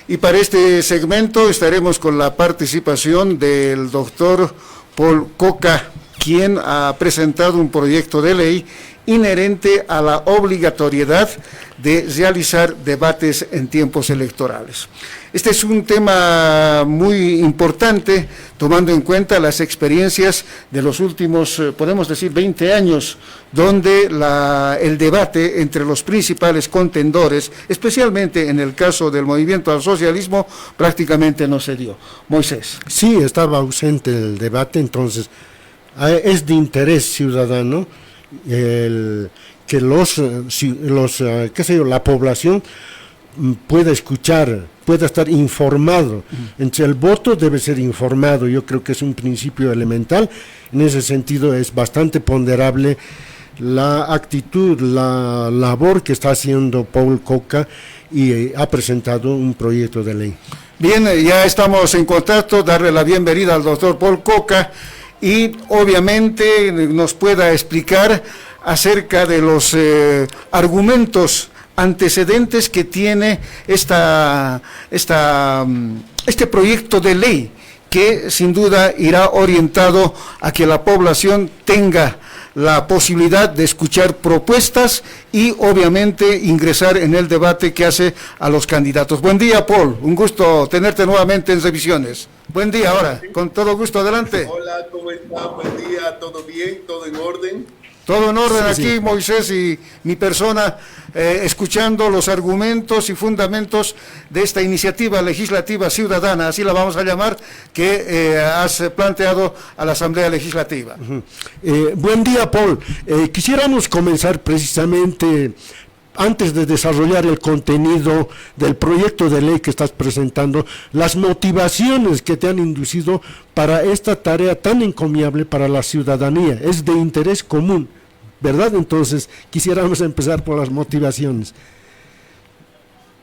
Y para este segmento estaremos con la participación del doctor Paul Coca, quien ha presentado un proyecto de ley inherente a la obligatoriedad de realizar debates en tiempos electorales. Este es un tema muy importante, tomando en cuenta las experiencias de los últimos, podemos decir, 20 años, donde el debate entre los principales contendores, especialmente en el caso del movimiento al socialismo, prácticamente no se dio. Moisés. Sí, estaba ausente el debate, entonces es de interés ciudadano que la población pueda escuchar, pueda estar informado. Entonces el voto debe ser informado, yo creo que es un principio elemental. En ese sentido es bastante ponderable la actitud, la labor que está haciendo Paul Coca y ha presentado un proyecto de ley. Bien, ya estamos en contacto, darle la bienvenida al doctor Paul Coca y obviamente nos pueda explicar acerca de los argumentos antecedentes que tiene este proyecto de ley, que sin duda irá orientado a que la población tenga la posibilidad de escuchar propuestas y obviamente ingresar en el debate que hace a los candidatos. Buen día, Paul, un gusto tenerte nuevamente en Revisiones. Buen día, ahora, con todo gusto, adelante. Hola, ¿cómo está? Buen día, ¿todo bien? ¿Todo en orden? Todo en orden sí, aquí, sí. Moisés y mi persona, escuchando los argumentos y fundamentos de esta iniciativa legislativa ciudadana, así la vamos a llamar, que has planteado a la Asamblea Legislativa. Buen día, Paul. Quisiéramos comenzar precisamente, antes de desarrollar el contenido del proyecto de ley que estás presentando, las motivaciones que te han inducido para esta tarea tan encomiable para la ciudadanía. Es de interés común, ¿verdad? Entonces, quisiéramos empezar por las motivaciones.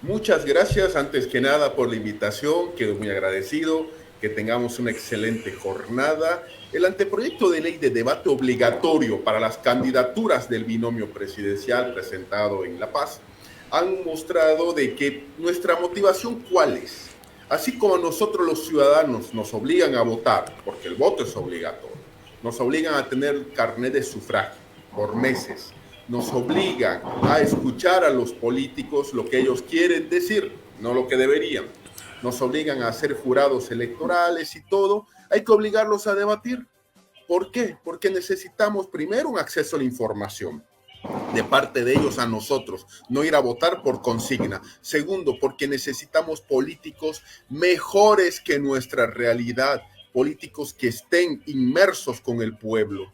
Muchas gracias, antes que nada, por la invitación, quedo muy agradecido, que tengamos una excelente jornada. El anteproyecto de ley de debate obligatorio para las candidaturas del binomio presidencial presentado en La Paz han mostrado de que nuestra motivación, ¿cuál es? Así como nosotros los ciudadanos nos obligan a votar, porque el voto es obligatorio, nos obligan a tener carnet de sufragio por meses, nos obligan a escuchar a los políticos lo que ellos quieren decir, no lo que deberían, nos obligan a hacer jurados electorales y todo, hay que obligarlos a debatir. ¿Por qué? Porque necesitamos primero un acceso a la información de parte de ellos a nosotros, no ir a votar por consigna. Segundo, porque necesitamos políticos mejores que nuestra realidad, políticos que estén inmersos con el pueblo,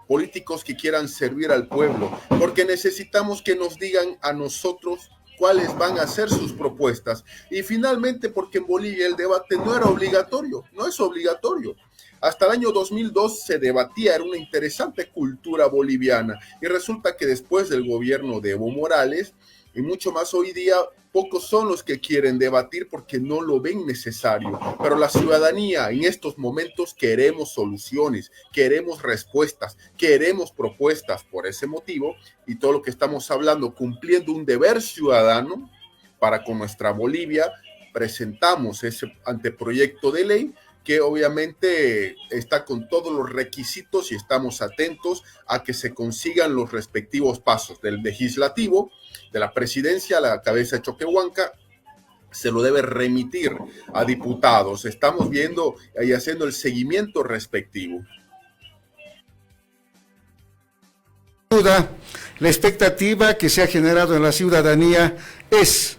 políticos que quieran servir al pueblo, porque necesitamos que nos digan a nosotros cuáles van a ser sus propuestas. Y finalmente, porque en Bolivia el debate no era obligatorio, no es obligatorio. Hasta el año 2002 se debatía, era una interesante cultura boliviana, y resulta que después del gobierno de Evo Morales, y mucho más hoy día, pocos son los que quieren debatir porque no lo ven necesario. Pero la ciudadanía en estos momentos queremos soluciones, queremos respuestas, queremos propuestas. Por ese motivo, y todo lo que estamos hablando, cumpliendo un deber ciudadano para con nuestra Bolivia, presentamos ese anteproyecto de ley que obviamente está con todos los requisitos y estamos atentos a que se consigan los respectivos pasos del legislativo, de la presidencia, a la cabeza de Choquehuanca, se lo debe remitir a diputados. Estamos viendo y haciendo el seguimiento respectivo. La expectativa que se ha generado en la ciudadanía es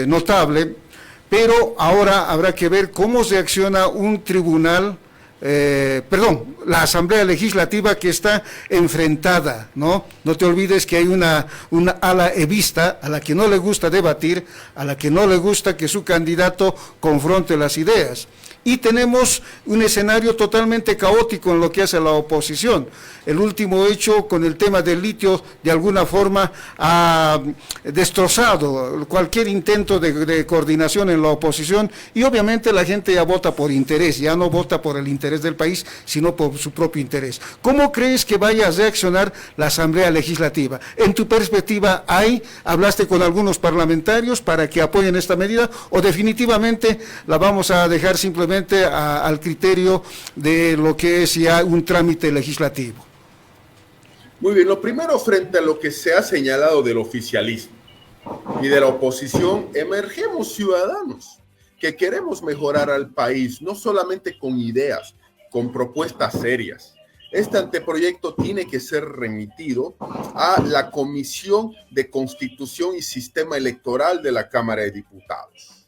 notable, pero ahora habrá que ver cómo reacciona un tribunal, la Asamblea Legislativa que está enfrentada, ¿no? No te olvides que hay una ala evista a la que no le gusta debatir, a la que no le gusta que su candidato confronte las ideas. Y tenemos un escenario totalmente caótico en lo que hace la oposición. El último hecho con el tema del litio, de alguna forma, ha destrozado cualquier intento de coordinación en la oposición, y obviamente la gente ya vota por interés, ya no vota por el interés interés del país, sino por su propio interés. ¿Cómo crees que vaya a reaccionar la Asamblea Legislativa? En tu perspectiva, ¿hablaste con algunos parlamentarios para que apoyen esta medida o definitivamente la vamos a dejar simplemente al criterio de lo que es ya un trámite legislativo? Muy bien, lo primero, frente a lo que se ha señalado del oficialismo y de la oposición, emergemos ciudadanos que queremos mejorar al país, no solamente con ideas, con propuestas serias. Este anteproyecto tiene que ser remitido a la Comisión de Constitución y Sistema Electoral de la Cámara de Diputados.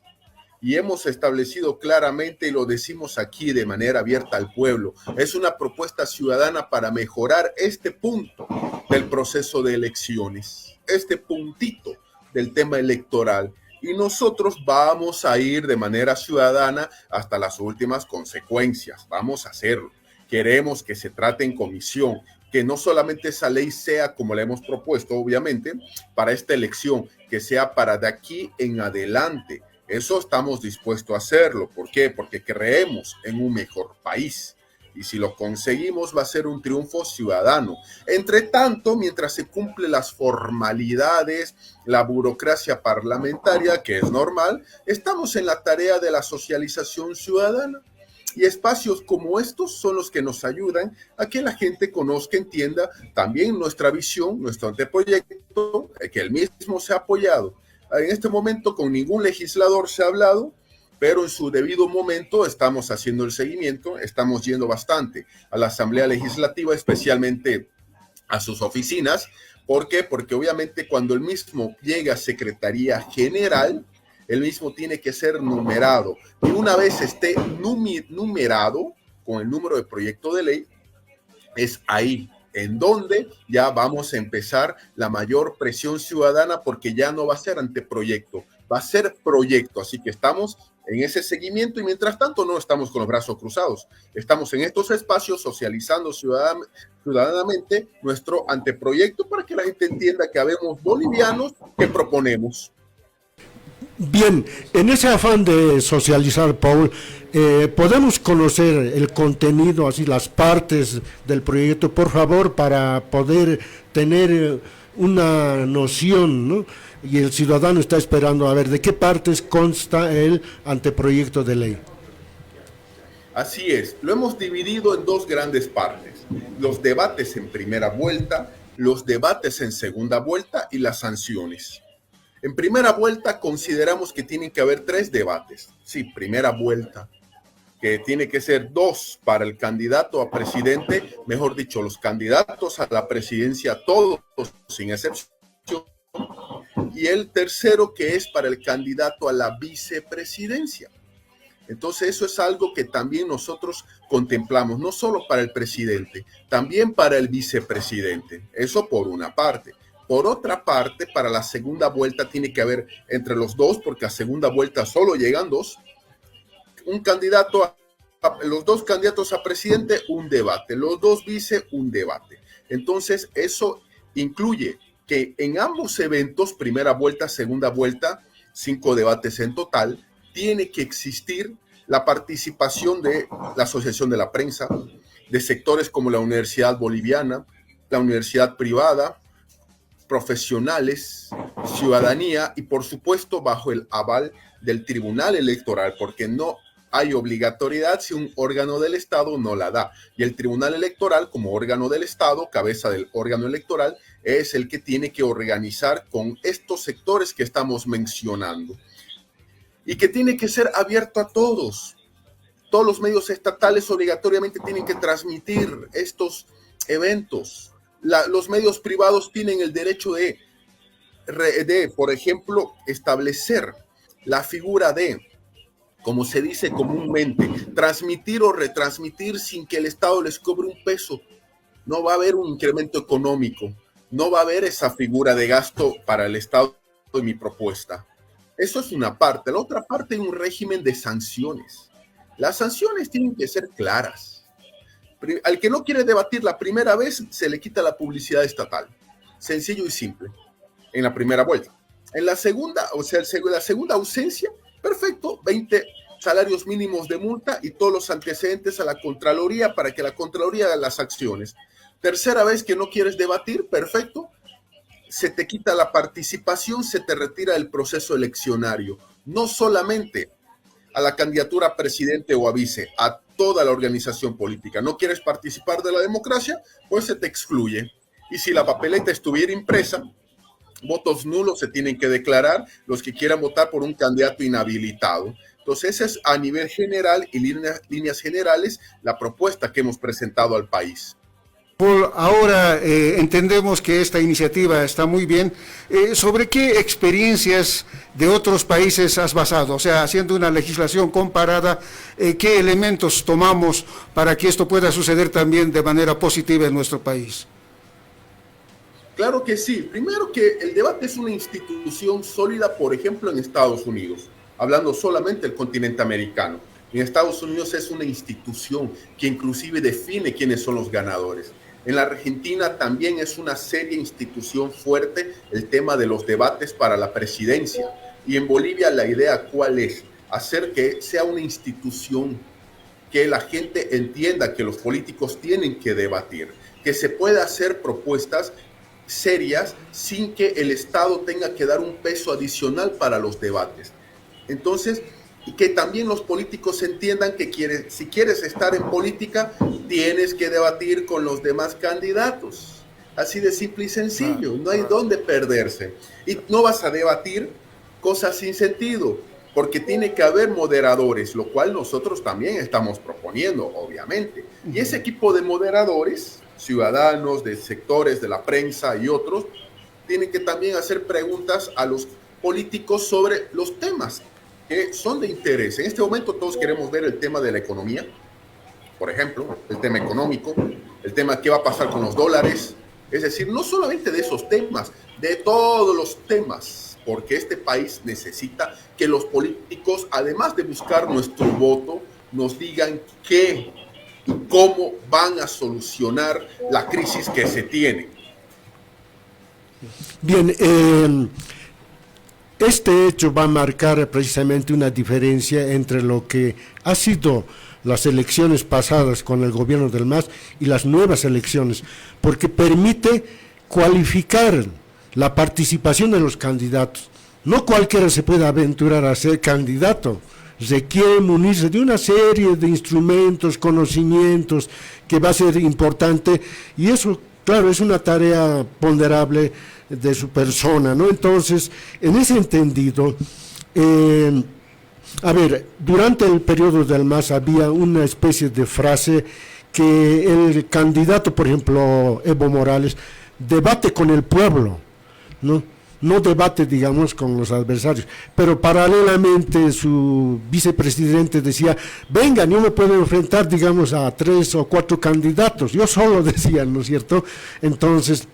Y hemos establecido claramente, y lo decimos aquí de manera abierta al pueblo, es una propuesta ciudadana para mejorar este punto del proceso de elecciones, este puntito del tema electoral. Y nosotros vamos a ir de manera ciudadana hasta las últimas consecuencias. Vamos a hacerlo. Queremos que se trate en comisión, que no solamente esa ley sea como la hemos propuesto, obviamente, para esta elección, que sea para de aquí en adelante. Eso estamos dispuestos a hacerlo. ¿Por qué? Porque creemos en un mejor país. Y si lo conseguimos, va a ser un triunfo ciudadano. Entre tanto, mientras se cumplen las formalidades, la burocracia parlamentaria, que es normal, estamos en la tarea de la socialización ciudadana. Y espacios como estos son los que nos ayudan a que la gente conozca, entienda también nuestra visión, nuestro anteproyecto, que el mismo se ha apoyado. En este momento con ningún legislador se ha hablado, pero en su debido momento estamos haciendo el seguimiento, estamos yendo bastante a la Asamblea Legislativa, especialmente a sus oficinas. ¿Por qué? Porque obviamente cuando el mismo llega a Secretaría General, el mismo tiene que ser numerado. Y una vez esté numerado con el número de proyecto de ley, es ahí en donde ya vamos a empezar la mayor presión ciudadana, porque ya no va a ser anteproyecto, va a ser proyecto. Así que estamos en ese seguimiento y mientras tanto no estamos con los brazos cruzados. Estamos en estos espacios socializando ciudadanamente nuestro anteproyecto para que la gente entienda que habemos bolivianos que proponemos. Bien, en ese afán de socializar, Paul, ¿podemos conocer el contenido, así las partes del proyecto, por favor, para poder tener una noción, ¿no? Y el ciudadano está esperando a ver de qué partes consta el anteproyecto de ley. Así es, lo hemos dividido en dos grandes partes: los debates en primera vuelta, los debates en segunda vuelta y las sanciones. En primera vuelta consideramos que tienen que haber 3 debates. Sí, primera vuelta, que tiene que ser 2 para el candidato a presidente, mejor dicho, los candidatos a la presidencia, todos sin excepción. Y el tercero, que es para el candidato a la vicepresidencia. Entonces eso es algo que también nosotros contemplamos, no solo para el presidente, también para el vicepresidente. Eso por una parte. Por otra parte, para la segunda vuelta tiene que haber entre los dos, porque a segunda vuelta solo llegan 2, los 2 candidatos a presidente, un debate, los 2 vice, un debate. Entonces, eso incluye que en ambos eventos, primera vuelta, segunda vuelta, 5 debates en total, tiene que existir la participación de la Asociación de la Prensa, de sectores como la Universidad Boliviana, la Universidad Privada, profesionales, ciudadanía y por supuesto bajo el aval del Tribunal Electoral, porque no hay obligatoriedad si un órgano del Estado no la da. Y el Tribunal Electoral, como órgano del Estado, cabeza del órgano electoral, es el que tiene que organizar con estos sectores que estamos mencionando. Y que tiene que ser abierto a todos. Todos los medios estatales obligatoriamente tienen que transmitir estos eventos. Los medios privados tienen el derecho de, por ejemplo, establecer la figura de, como se dice comúnmente, transmitir o retransmitir sin que el Estado les cobre un peso. No va a haber un incremento económico, no va a haber esa figura de gasto para el Estado en mi propuesta. Eso es una parte. La otra parte es un régimen de sanciones. Las sanciones tienen que ser claras. Al que no quiere debatir la primera vez, se le quita la publicidad estatal. Sencillo y simple. En la primera vuelta. En la segunda, la segunda ausencia, perfecto, 20 salarios mínimos de multa y todos los antecedentes a la Contraloría para que la Contraloría haga las acciones. Tercera vez que no quieres debatir, perfecto, se te quita la participación, se te retira el proceso eleccionario. No solamente a la candidatura a presidente o a vice, a toda la organización política. ¿No quieres participar de la democracia? Pues se te excluye. Y si la papeleta estuviera impresa, votos nulos se tienen que declarar los que quieran votar por un candidato inhabilitado. Entonces, esa es a nivel general y líneas generales la propuesta que hemos presentado al país. Por ahora entendemos que esta iniciativa está muy bien. ¿Sobre qué experiencias de otros países has basado? O sea, haciendo una legislación comparada, ¿qué elementos tomamos para que esto pueda suceder también de manera positiva en nuestro país? Claro que sí. Primero que el debate es una institución sólida, por ejemplo, en Estados Unidos, hablando solamente del continente americano. En Estados Unidos es una institución que inclusive define quiénes son los ganadores. En la Argentina también es una seria institución fuerte el tema de los debates para la presidencia. Y en Bolivia la idea, ¿cuál es? Hacer que sea una institución que la gente entienda que los políticos tienen que debatir, que se pueda hacer propuestas serias sin que el Estado tenga que dar un peso adicional para los debates. Entonces, y que también los políticos entiendan que si quieres estar en política, tienes que debatir con los demás candidatos. Así de simple y sencillo, no hay dónde perderse. Y no vas a debatir cosas sin sentido, porque tiene que haber moderadores, lo cual nosotros también estamos proponiendo, obviamente. Y ese equipo de moderadores, ciudadanos, de sectores de la prensa y otros, tienen que también hacer preguntas a los políticos sobre los temas que son de interés. En este momento todos queremos ver el tema de la economía, por ejemplo, el tema económico, el tema qué va a pasar con los dólares, es decir, no solamente de esos temas, de todos los temas, porque este país necesita que los políticos, además de buscar nuestro voto, nos digan qué y cómo van a solucionar la crisis que se tiene. Bien, este hecho va a marcar precisamente una diferencia entre lo que ha sido las elecciones pasadas con el gobierno del MAS y las nuevas elecciones, porque permite cualificar la participación de los candidatos. No cualquiera se puede aventurar a ser candidato, requiere munirse de una serie de instrumentos, conocimientos, que va a ser importante, y eso, claro, es una tarea ponderable de su persona, ¿no? Entonces, en ese entendido, durante el periodo del MAS había una especie de frase que el candidato, por ejemplo, Evo Morales, debate con el pueblo, no debate, digamos, con los adversarios, pero paralelamente su vicepresidente decía, vengan, yo me puedo enfrentar, digamos, a 3 o 4 candidatos, yo solo decía, ¿no es cierto? Entonces,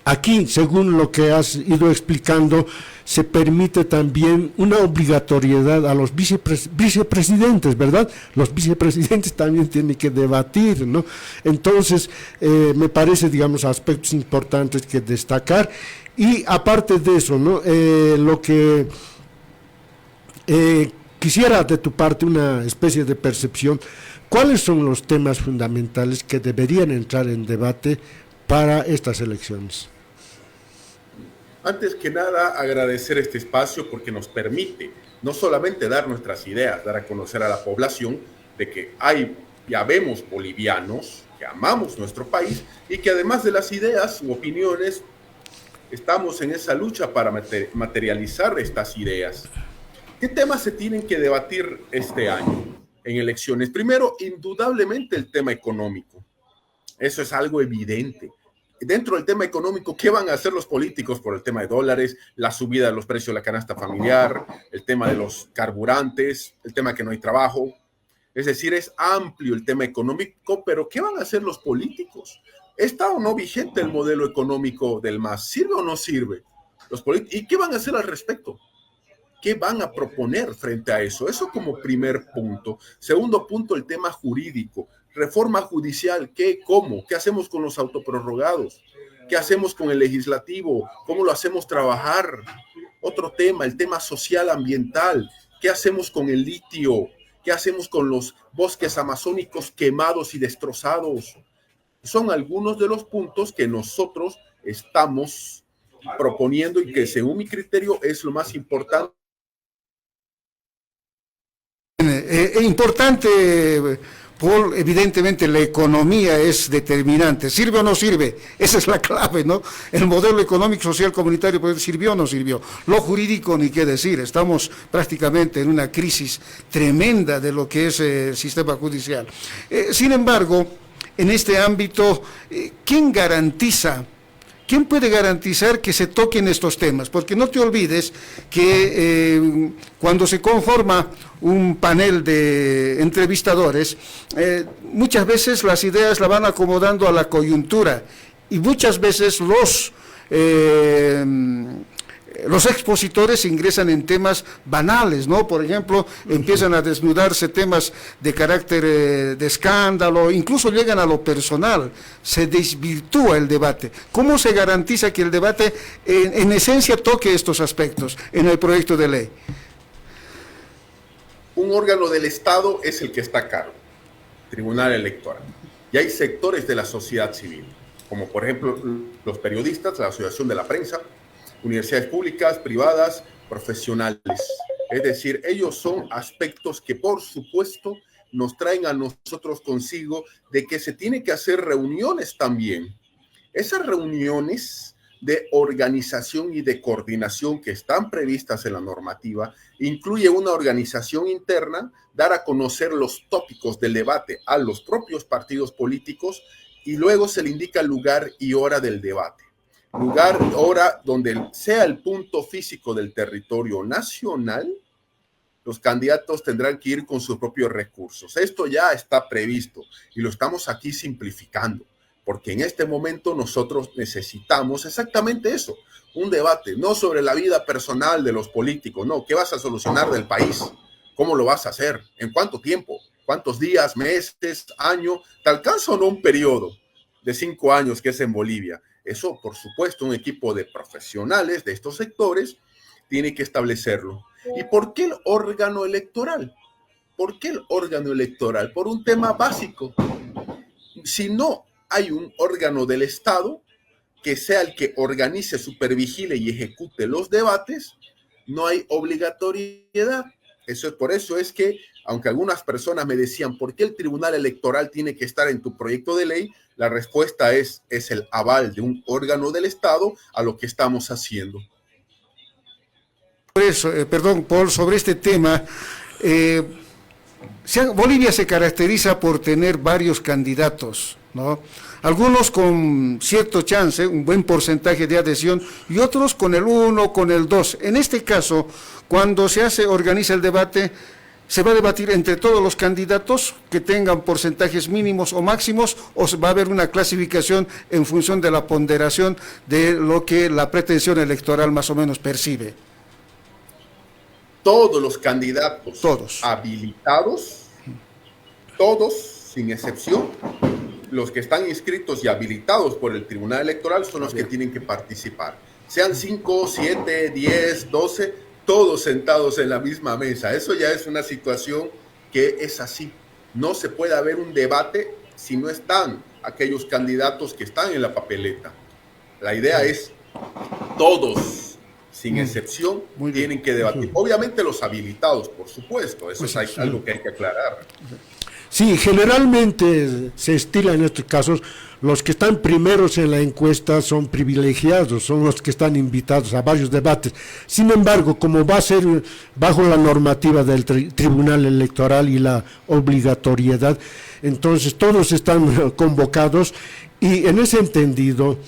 aquí, según lo que has ido explicando, se permite también una obligatoriedad a los vicepresidentes, ¿verdad? Los vicepresidentes también tienen que debatir, ¿no? Entonces, me parece, digamos, aspectos importantes que destacar. Y aparte de eso, ¿no? Lo que quisiera de tu parte una especie de percepción, ¿cuáles son los temas fundamentales que deberían entrar en debate para estas elecciones? Antes que nada, agradecer este espacio porque nos permite no solamente dar nuestras ideas, dar a conocer a la población de que ya vemos bolivianos que amamos nuestro país y que además de las ideas u opiniones, estamos en esa lucha para materializar estas ideas. ¿Qué temas se tienen que debatir este año en elecciones? Primero, indudablemente el tema económico. Eso es algo evidente. Dentro del tema económico, ¿qué van a hacer los políticos por el tema de dólares, la subida de los precios de la canasta familiar, el tema de los carburantes, el tema de que no hay trabajo? Es decir, es amplio el tema económico, pero ¿qué van a hacer los políticos? ¿Está o no vigente el modelo económico del MAS? ¿Sirve o no sirve? ¿Y qué van a hacer al respecto? ¿Qué van a proponer frente a eso? Eso como primer punto. Segundo punto, el tema jurídico. Reforma judicial, ¿qué? ¿Cómo? ¿Qué hacemos con los autoprorrogados? ¿Qué hacemos con el legislativo? ¿Cómo lo hacemos trabajar? Otro tema, el tema social ambiental. ¿Qué hacemos con el litio? ¿Qué hacemos con los bosques amazónicos quemados y destrozados? Son algunos de los puntos que nosotros estamos proponiendo y que, según mi criterio, es lo más importante. Importante, Paul, evidentemente la economía es determinante. ¿Sirve o no sirve? Esa es la clave, ¿no? El modelo económico, social, comunitario, pues, ¿sirvió o no sirvió? Lo jurídico, ni qué decir. Estamos prácticamente en una crisis tremenda de lo que es el sistema judicial. Sin embargo, en este ámbito, ¿quién puede garantizar que se toquen estos temas? Porque no te olvides que cuando se conforma un panel de entrevistadores, muchas veces las ideas la van acomodando a la coyuntura y muchas veces los expositores ingresan en temas banales, ¿no? Por ejemplo, empiezan a desnudarse temas de carácter de escándalo, incluso llegan a lo personal, se desvirtúa el debate. ¿Cómo se garantiza que el debate en esencia toque estos aspectos en el proyecto de ley? Un órgano del Estado es el que está a cargo, Tribunal Electoral. Y hay sectores de la sociedad civil, como por ejemplo los periodistas, la Asociación de la Prensa, universidades públicas, privadas, profesionales. Es decir, ellos son aspectos que, por supuesto, nos traen a nosotros consigo de que se tiene que hacer reuniones también. Esas reuniones de organización y de coordinación que están previstas en la normativa incluye una organización interna, dar a conocer los tópicos del debate a los propios partidos políticos y luego se le indica el lugar y hora del debate. Lugar, hora donde sea el punto físico del territorio nacional, los candidatos tendrán que ir con sus propios recursos. Esto ya está previsto y lo estamos aquí simplificando, porque en este momento nosotros necesitamos exactamente eso, un debate, no sobre la vida personal de los políticos, no, ¿qué vas a solucionar del país? ¿Cómo lo vas a hacer? ¿En cuánto tiempo? ¿Cuántos días, meses, año? ¿Te alcanza o no un periodo de 5 años que es en Bolivia? Eso, por supuesto, un equipo de profesionales de estos sectores tiene que establecerlo. ¿Y por qué el órgano electoral? ¿Por qué el órgano electoral? Por un tema básico. Si no hay un órgano del Estado que sea el que organice, supervigile y ejecute los debates, no hay obligatoriedad. Por eso es que, aunque algunas personas me decían, ¿por qué el Tribunal Electoral tiene que estar en tu proyecto de ley? La respuesta es el aval de un órgano del Estado a lo que estamos haciendo. Por eso, perdón, Paul, sobre este tema, Bolivia se caracteriza por tener varios candidatos, ¿no? Algunos con cierto chance, un buen porcentaje de adhesión, y otros con el 1, con el 2. En este caso, cuando organiza el debate, ¿se va a debatir entre todos los candidatos que tengan porcentajes mínimos o máximos, o va a haber una clasificación en función de la ponderación de lo que la pretensión electoral más o menos percibe? Todos los candidatos todos habilitados, todos sin excepción, los que están inscritos y habilitados por el Tribunal Electoral son los que tienen que participar. Sean 5, 7, 10, 12, todos sentados en la misma mesa. Eso ya es una situación que es así. No se puede haber un debate si no están aquellos candidatos que están en la papeleta. La idea es todos, sin excepción, tienen que debatir. Obviamente los habilitados, por supuesto. Eso es algo que hay que aclarar. Sí, generalmente se estila en estos casos, los que están primeros en la encuesta son privilegiados, son los que están invitados a varios debates. Sin embargo, como va a ser bajo la normativa del Tribunal Electoral y la obligatoriedad, entonces todos están convocados y en ese entendido,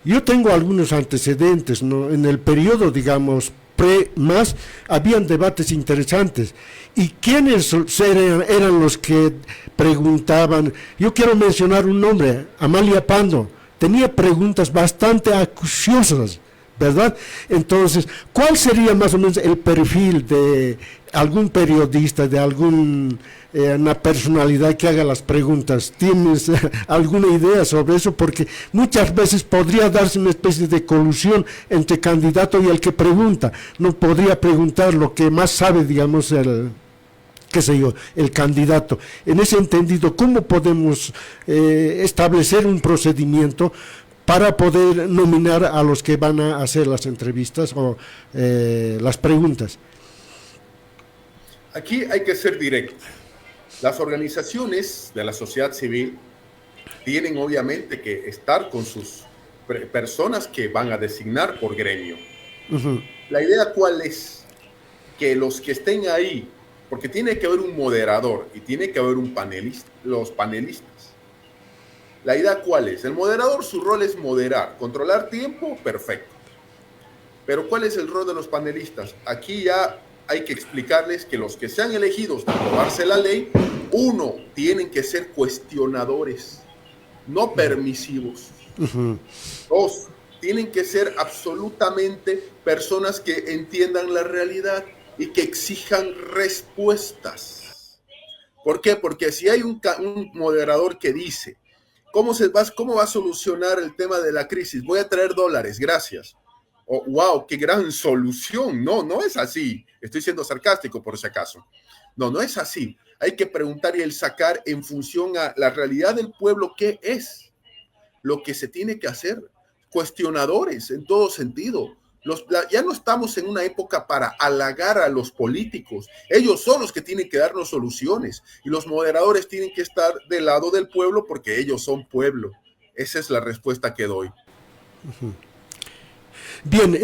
yo tengo algunos antecedentes, ¿no? En el periodo, digamos, más habían debates interesantes. ¿Y quiénes eran los que preguntaban? Yo quiero mencionar un nombre, Amalia Pando. Tenía preguntas bastante acuciosas, ¿verdad? Entonces, ¿cuál sería más o menos el perfil de algún periodista, de alguna personalidad que haga las preguntas? ¿Tienes alguna idea sobre eso? Porque muchas veces podría darse una especie de colusión entre candidato y el que pregunta. No podría preguntar lo que más sabe, digamos, el candidato. En ese entendido, ¿cómo podemos establecer un procedimiento para poder nominar a los que van a hacer las entrevistas o las preguntas? Aquí hay que ser directo. Las organizaciones de la sociedad civil tienen obviamente que estar con sus personas que van a designar por gremio. Uh-huh. La idea cuál es, que los que estén ahí, porque tiene que haber un moderador y tiene que haber un panelista, los panelistas. La idea cuál es, el moderador su rol es moderar, controlar tiempo, perfecto. Pero ¿cuál es el rol de los panelistas? Aquí ya hay que explicarles que los que sean elegidos de aprobarse la ley, uno, tienen que ser cuestionadores, no permisivos. Uh-huh. Dos, tienen que ser absolutamente personas que entiendan la realidad y que exijan respuestas. ¿Por qué? Porque si hay un moderador que dice, ¿cómo va a solucionar el tema de la crisis? Voy a traer dólares, gracias. Oh, wow, qué gran solución. No, no es así. Estoy siendo sarcástico por si acaso. No, no es así. Hay que preguntar y el sacar en función a la realidad del pueblo qué es lo que se tiene que hacer. Cuestionadores en todo sentido. Ya no estamos en una época para halagar a los políticos. Ellos son los que tienen que darnos soluciones y los moderadores tienen que estar del lado del pueblo porque ellos son pueblo. Esa es la respuesta que doy. Uh-huh. Bien,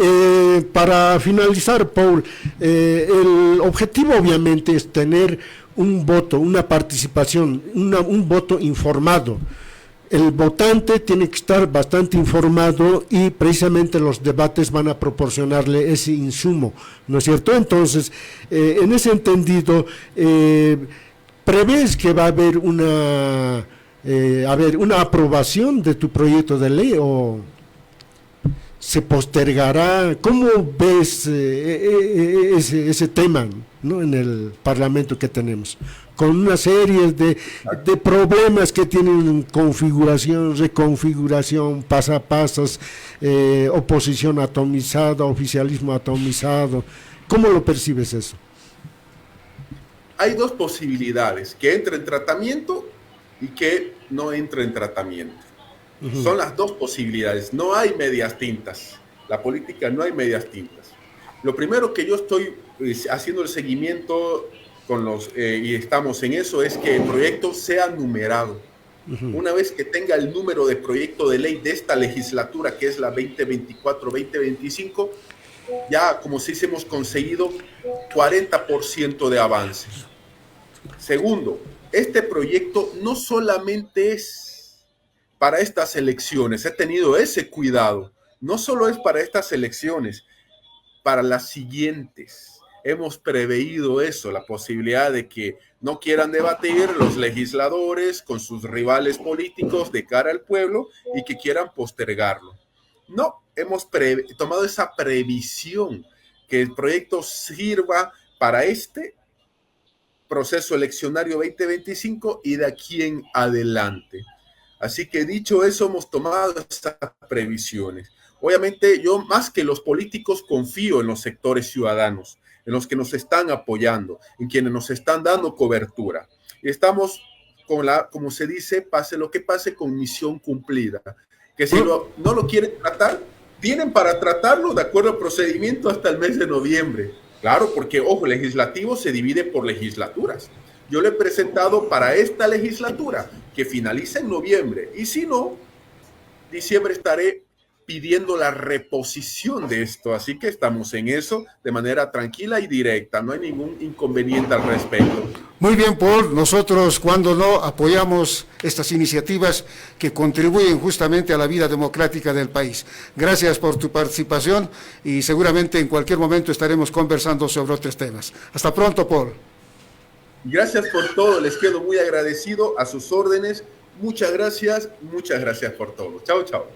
para finalizar, Paul, el objetivo obviamente es tener un voto, una participación, un voto informado. El votante tiene que estar bastante informado y precisamente los debates van a proporcionarle ese insumo, ¿no es cierto? Entonces, en ese entendido, ¿prevés que va a haber una aprobación de tu proyecto de ley o se postergará? ¿Cómo ves ese tema, ¿no?, en el Parlamento que tenemos? Con una serie de problemas que tienen configuración, reconfiguración, pasapasas, oposición atomizada, oficialismo atomizado. ¿Cómo lo percibes eso? Hay dos posibilidades, que entre en tratamiento y que no entre en tratamiento. Uh-huh. Son las dos posibilidades, no hay medias tintas. La política no hay medias tintas. Lo primero que yo estoy haciendo el seguimiento y estamos en eso, es que el proyecto sea numerado. Uh-huh. Una vez que tenga el número de proyecto de ley de esta legislatura, que es la 2024-2025, ya como si hemos conseguido 40% de avance. Segundo, este proyecto no solamente es para estas elecciones, he tenido ese cuidado, no solo es para estas elecciones, para las siguientes. Hemos preveído eso, la posibilidad de que no quieran debatir los legisladores con sus rivales políticos de cara al pueblo y que quieran postergarlo. No, hemos tomado esa previsión, que el proyecto sirva para este proceso eleccionario 2025 y de aquí en adelante. Así que dicho eso, hemos tomado esas previsiones. Obviamente yo, más que los políticos, confío en los sectores ciudadanos, en los que nos están apoyando, en quienes nos están dando cobertura. Y estamos como se dice, pase lo que pase, con misión cumplida. Que si no lo quieren tratar, tienen para tratarlo de acuerdo al procedimiento hasta el mes de noviembre. Claro, porque, ojo, el legislativo se divide por legislaturas. Yo le he presentado para esta legislatura que finaliza en noviembre. Y si no, diciembre estaré pidiendo la reposición de esto. Así que estamos en eso de manera tranquila y directa. No hay ningún inconveniente al respecto. Muy bien, Paul. Nosotros, cuando no, apoyamos estas iniciativas que contribuyen justamente a la vida democrática del país. Gracias por tu participación y seguramente en cualquier momento estaremos conversando sobre otros temas. Hasta pronto, Paul. Gracias por todo. Les quedo muy agradecido, a sus órdenes. Muchas gracias por todo. Chao, chao.